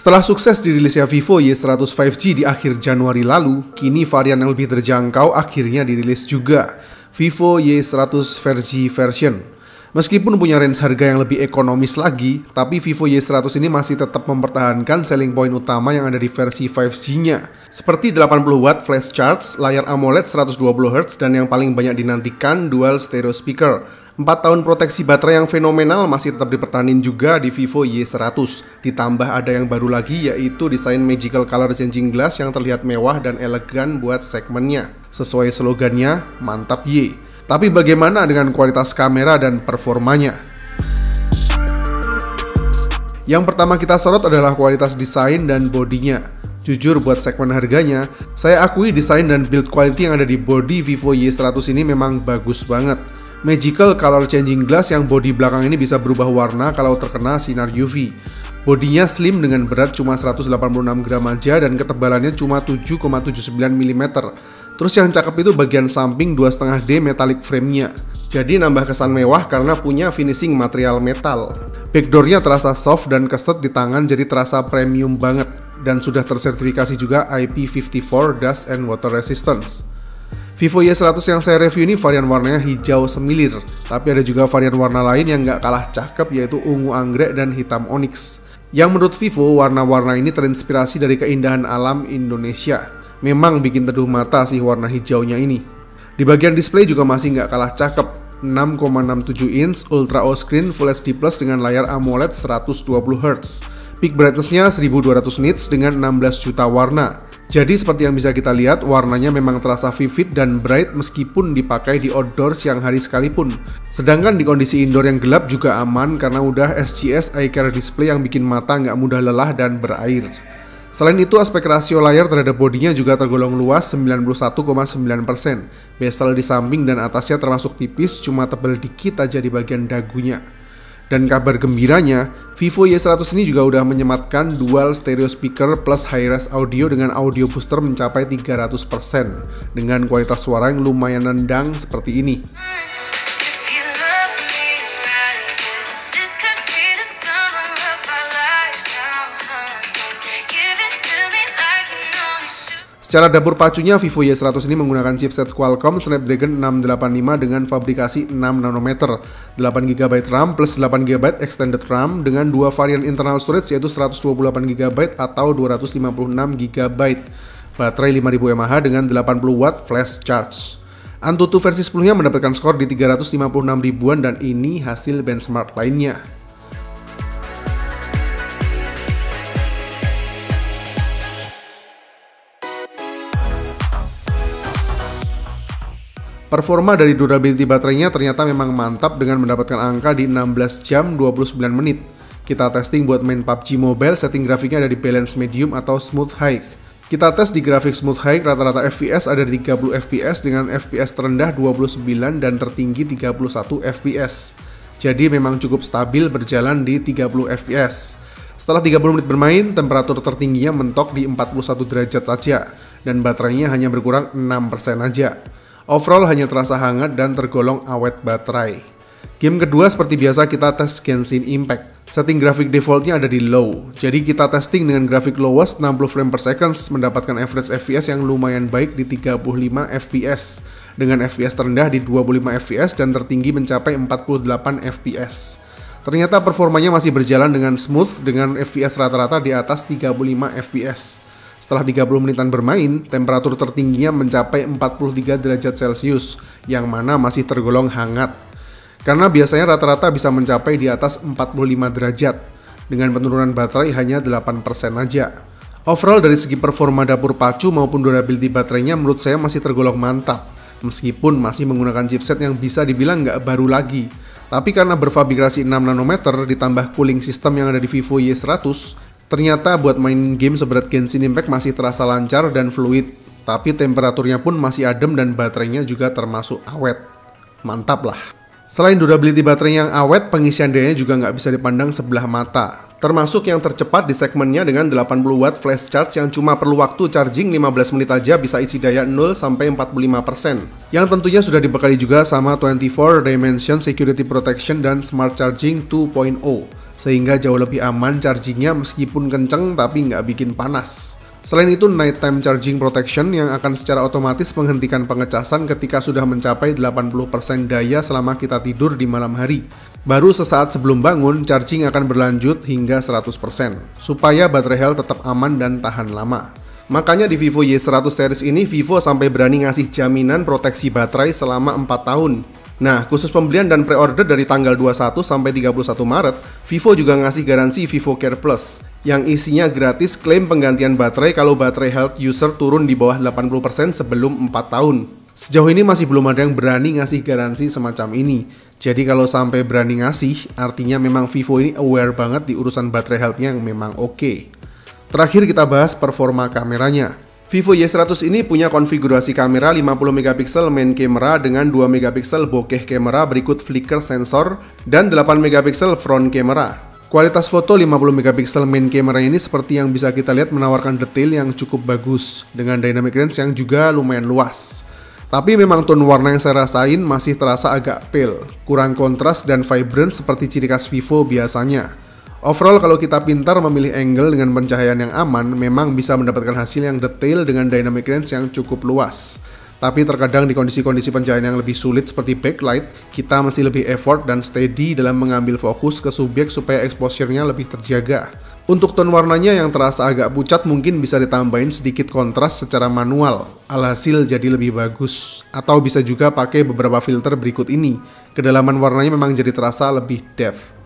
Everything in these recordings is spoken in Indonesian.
Setelah sukses dirilisnya Vivo Y100 5G di akhir Januari lalu, kini varian yang lebih terjangkau akhirnya dirilis juga, Vivo Y100 5G version. Meskipun punya range harga yang lebih ekonomis lagi, tapi Vivo Y100 ini masih tetap mempertahankan selling point utama yang ada di versi 5G-nya. Seperti 80W flash charge, layar AMOLED 120Hz, dan yang paling banyak dinantikan dual stereo speaker. 4 tahun proteksi baterai yang fenomenal masih tetap dipertahankan juga di Vivo Y100. Ditambah ada yang baru lagi, yaitu desain magical color changing glass yang terlihat mewah dan elegan buat segmennya. Sesuai slogannya, mantap Y. Tapi bagaimana dengan kualitas kamera dan performanya? Yang pertama kita sorot adalah kualitas desain dan bodinya. Jujur buat segmen harganya, saya akui desain dan build quality yang ada di body Vivo Y100 ini memang bagus banget. Magical color changing glass yang bodi belakang ini bisa berubah warna kalau terkena sinar UV. Bodinya slim dengan berat cuma 186 gram aja dan ketebalannya cuma 7,79 mm. Terus yang cakep itu bagian samping 2,5D metallic frame-nya. Jadi nambah kesan mewah karena punya finishing material metal. Backdoor-nya terasa soft dan keset di tangan jadi terasa premium banget. Dan sudah tersertifikasi juga IP54 dust and water resistance. Vivo Y100 yang saya review ini varian warnanya hijau semilir, tapi ada juga varian warna lain yang nggak kalah cakep yaitu ungu anggrek dan hitam onyx. Yang menurut Vivo, warna-warna ini terinspirasi dari keindahan alam Indonesia. Memang bikin teduh mata sih warna hijaunya ini. Di bagian display juga masih nggak kalah cakep. 6,67 inch Ultra O Screen Full HD Plus dengan layar AMOLED 120Hz. Peak brightness-nya 1200 nits dengan 16 juta warna. Jadi seperti yang bisa kita lihat, warnanya memang terasa vivid dan bright meskipun dipakai di outdoor siang hari sekalipun. Sedangkan di kondisi indoor yang gelap juga aman karena udah SGS Eye Care Display yang bikin mata nggak mudah lelah dan berair. Selain itu, aspek rasio layar terhadap bodinya juga tergolong luas 91,9%. Bezel di samping dan atasnya termasuk tipis, cuma tebal dikit aja di bagian dagunya. Dan kabar gembiranya, Vivo Y100 ini juga udah menyematkan dual stereo speaker plus high-res audio dengan audio booster mencapai 300% dengan kualitas suara yang lumayan nendang seperti ini. Secara dapur pacunya, Vivo Y100 ini menggunakan chipset Qualcomm Snapdragon 685 dengan fabrikasi 6 nanometer, 8GB RAM plus 8GB extended RAM dengan dua varian internal storage yaitu 128GB atau 256GB, baterai 5000 mAh dengan 80W flash charge. Antutu versi 10-nya mendapatkan skor di 356 ribuan dan ini hasil benchmark lainnya. Performa dari durability baterainya ternyata memang mantap dengan mendapatkan angka di 16 jam 29 menit. Kita testing buat main PUBG Mobile, setting grafiknya ada di balance medium atau smooth high. Kita tes di grafik smooth high, rata-rata FPS ada di 30 FPS dengan FPS terendah 29 dan tertinggi 31 FPS. Jadi memang cukup stabil berjalan di 30 FPS. Setelah 30 menit bermain, temperatur tertingginya mentok di 41 derajat saja dan baterainya hanya berkurang 6% aja. Overall hanya terasa hangat dan tergolong awet baterai. Game kedua seperti biasa kita tes Genshin Impact. Setting grafik defaultnya ada di low. Jadi kita testing dengan grafik lowest 60 frame per second mendapatkan average FPS yang lumayan baik di 35 FPS. Dengan FPS terendah di 25 FPS dan tertinggi mencapai 48 FPS. Ternyata performanya masih berjalan dengan smooth dengan FPS rata-rata di atas 35 FPS. Setelah 30 menitan bermain, temperatur tertingginya mencapai 43 derajat Celcius, yang mana masih tergolong hangat. Karena biasanya rata-rata bisa mencapai di atas 45 derajat, dengan penurunan baterai hanya 8% aja. Overall dari segi performa dapur pacu maupun durability baterainya menurut saya masih tergolong mantap, meskipun masih menggunakan chipset yang bisa dibilang nggak baru lagi. Tapi karena berfabrikasi 6 nanometer ditambah cooling system yang ada di Vivo Y100, ternyata buat main game seberat Genshin Impact masih terasa lancar dan fluid, tapi temperaturnya pun masih adem dan baterainya juga termasuk awet. Mantap lah. Selain durability baterai yang awet, pengisian dayanya juga nggak bisa dipandang sebelah mata. Termasuk yang tercepat di segmennya dengan 80W flash charge yang cuma perlu waktu charging 15 menit aja bisa isi daya 0-45%. Yang tentunya sudah dibekali juga sama 24 Dimension Security Protection dan Smart Charging 2.0. sehingga jauh lebih aman chargingnya meskipun kenceng tapi nggak bikin panas. Selain itu, nighttime charging protection yang akan secara otomatis menghentikan pengecasan ketika sudah mencapai 80% daya selama kita tidur di malam hari. Baru sesaat sebelum bangun, charging akan berlanjut hingga 100%, supaya baterai health tetap aman dan tahan lama. Makanya di Vivo Y100 series ini, Vivo sampai berani ngasih jaminan proteksi baterai selama 4 tahun. Nah, khusus pembelian dan pre-order dari tanggal 21 sampai 31 Maret, Vivo juga ngasih garansi Vivo Care Plus, yang isinya gratis klaim penggantian baterai kalau baterai health user turun di bawah 80% sebelum 4 tahun. Sejauh ini masih belum ada yang berani ngasih garansi semacam ini. Jadi kalau sampai berani ngasih, artinya memang Vivo ini aware banget di urusan baterai health-nya yang memang oke. Terakhir kita bahas performa kameranya. Vivo Y100 ini punya konfigurasi kamera 50MP main camera dengan 2MP bokeh kamera berikut flicker sensor dan 8MP front camera. Kualitas foto 50MP main camera ini seperti yang bisa kita lihat menawarkan detail yang cukup bagus dengan dynamic range yang juga lumayan luas. Tapi memang tone warna yang saya rasain masih terasa agak pale, kurang kontras dan vibrant seperti ciri khas Vivo biasanya. Overall, kalau kita pintar memilih angle dengan pencahayaan yang aman, memang bisa mendapatkan hasil yang detail dengan dynamic range yang cukup luas. Tapi terkadang di kondisi-kondisi pencahayaan yang lebih sulit seperti backlight, kita mesti lebih effort dan steady dalam mengambil fokus ke subjek supaya exposure-nya lebih terjaga. Untuk tone warnanya yang terasa agak pucat mungkin bisa ditambahin sedikit kontras secara manual, alhasil jadi lebih bagus. Atau bisa juga pakai beberapa filter berikut ini, kedalaman warnanya memang jadi terasa lebih depth.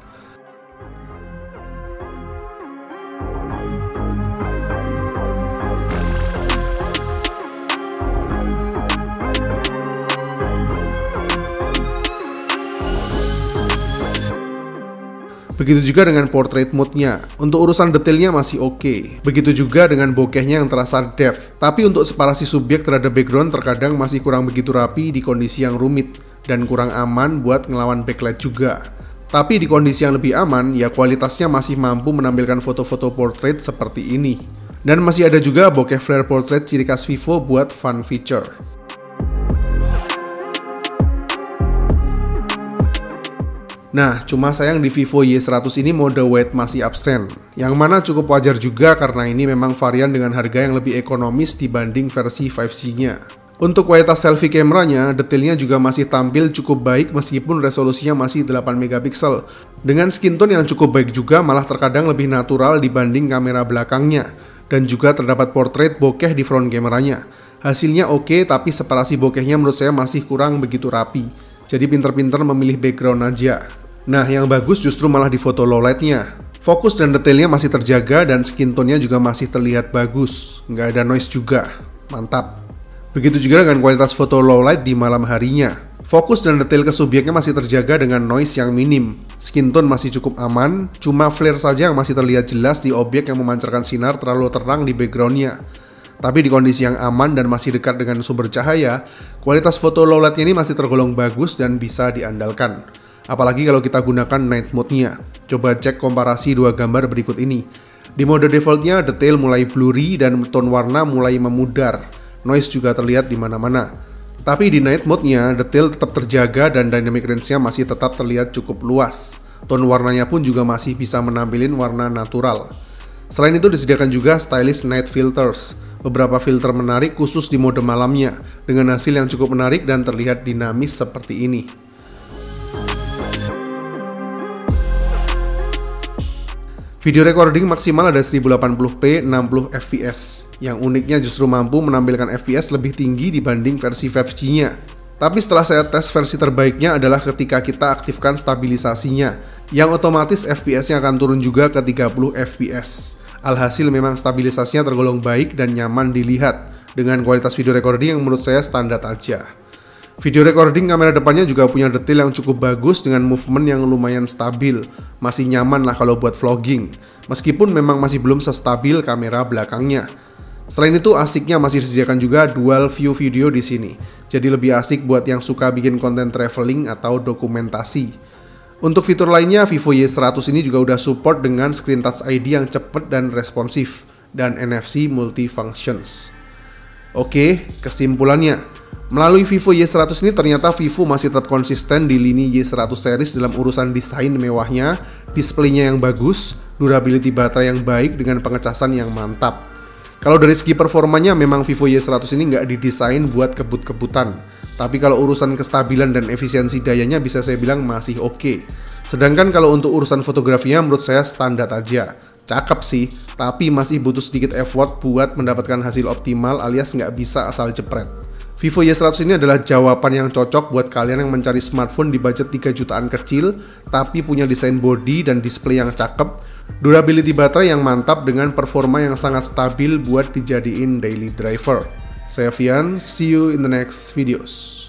Begitu juga dengan portrait mode-nya. Untuk urusan detailnya masih oke. Begitu juga dengan bokehnya yang terasa depth. Tapi untuk separasi subjek terhadap background terkadang masih kurang begitu rapi di kondisi yang rumit dan kurang aman buat ngelawan backlight juga. Tapi di kondisi yang lebih aman, ya kualitasnya masih mampu menampilkan foto-foto portrait seperti ini. Dan masih ada juga bokeh flare portrait ciri khas Vivo buat fun feature. Nah, cuma sayang di Vivo Y100 ini mode wide masih absen, yang mana cukup wajar juga karena ini memang varian dengan harga yang lebih ekonomis dibanding versi 5G-nya. Untuk kualitas selfie kameranya, detailnya juga masih tampil cukup baik meskipun resolusinya masih 8MP. Dengan skin tone yang cukup baik juga malah terkadang lebih natural dibanding kamera belakangnya, dan juga terdapat portrait bokeh di front kameranya. Hasilnya oke, tapi separasi bokehnya menurut saya masih kurang begitu rapi. Jadi pinter-pinter memilih background aja. Nah, yang bagus justru malah di foto low light-nya. Fokus dan detailnya masih terjaga dan skin tone-nya juga masih terlihat bagus. Nggak ada noise juga. Mantap. Begitu juga dengan kualitas foto low light di malam harinya. Fokus dan detail ke subjeknya masih terjaga dengan noise yang minim. Skin tone masih cukup aman, cuma flare saja yang masih terlihat jelas di objek yang memancarkan sinar terlalu terang di background-nya. Tapi di kondisi yang aman dan masih dekat dengan sumber cahaya, kualitas foto low light ini masih tergolong bagus dan bisa diandalkan. Apalagi kalau kita gunakan night mode-nya. Coba cek komparasi dua gambar berikut ini. Di mode default-nya, detail mulai blurry dan tone warna mulai memudar. Noise juga terlihat di mana-mana. Tapi di night mode-nya, detail tetap terjaga dan dynamic range-nya masih tetap terlihat cukup luas. Tone warnanya pun juga masih bisa menampilkan warna natural. Selain itu disediakan juga stylish night filters. Beberapa filter menarik khusus di mode malamnya, dengan hasil yang cukup menarik dan terlihat dinamis seperti ini. Video recording maksimal ada 1080p 60fps, yang uniknya justru mampu menampilkan FPS lebih tinggi dibanding versi 5G-nya. Tapi setelah saya tes, versi terbaiknya adalah ketika kita aktifkan stabilisasinya, yang otomatis FPS-nya akan turun juga ke 30fps. Alhasil memang stabilisasinya tergolong baik dan nyaman dilihat, dengan kualitas video recording yang menurut saya standar aja. Video recording kamera depannya juga punya detail yang cukup bagus dengan movement yang lumayan stabil. Masih nyaman lah kalau buat vlogging, meskipun memang masih belum sestabil kamera belakangnya. Selain itu asiknya masih disediakan juga dual view video di sini. Jadi lebih asik buat yang suka bikin konten traveling atau dokumentasi. Untuk fitur lainnya, Vivo Y100 ini juga udah support dengan screen touch ID yang cepat dan responsif dan NFC multifunctions. Oke, kesimpulannya. Melalui Vivo Y100 ini ternyata Vivo masih tetap konsisten di lini Y100 series dalam urusan desain mewahnya, displaynya yang bagus, durability baterai yang baik dengan pengecasan yang mantap. Kalau dari segi performanya memang Vivo Y100 ini nggak didesain buat kebut-kebutan. Tapi kalau urusan kestabilan dan efisiensi dayanya bisa saya bilang masih oke. Sedangkan kalau untuk urusan fotografinya menurut saya standar aja. Cakep sih, tapi masih butuh sedikit effort buat mendapatkan hasil optimal alias nggak bisa asal jepret. Vivo Y100 ini adalah jawaban yang cocok buat kalian yang mencari smartphone di budget 3 jutaan kecil, tapi punya desain body dan display yang cakep, durability baterai yang mantap dengan performa yang sangat stabil buat dijadiin daily driver. Saya Fian, see you in the next videos.